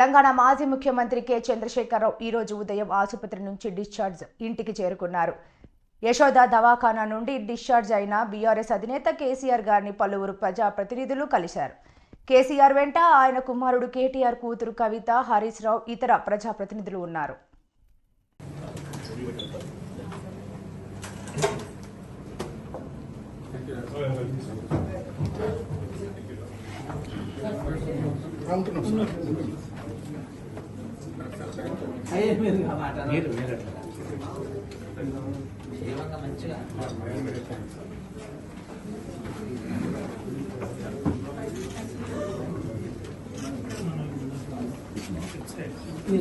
తెలంగాణ మాజీ ముఖ్యమంత్రి కె చంద్రశేఖరరావు ఈ రోజు ఉదయం ఆసుపత్రి నుంచి డిశ్చార్జ్ ఇంటికి చేరుకున్నారు. యశోద దవాఖానా నుండి డిశ్చార్జ్ అయిన బీఆర్ఎస్ అధినేత కేసీఆర్ గారిని పలువురు ప్రజాప్రతినిధులు కలిశారు. కేసీఆర్ వెంట ఆయన కుమారుడు కేటీఆర్ కూతురు కవిత, హరీష్ రావు, ఇతర ప్రజాప్రతినిధులు ఉన్నారు.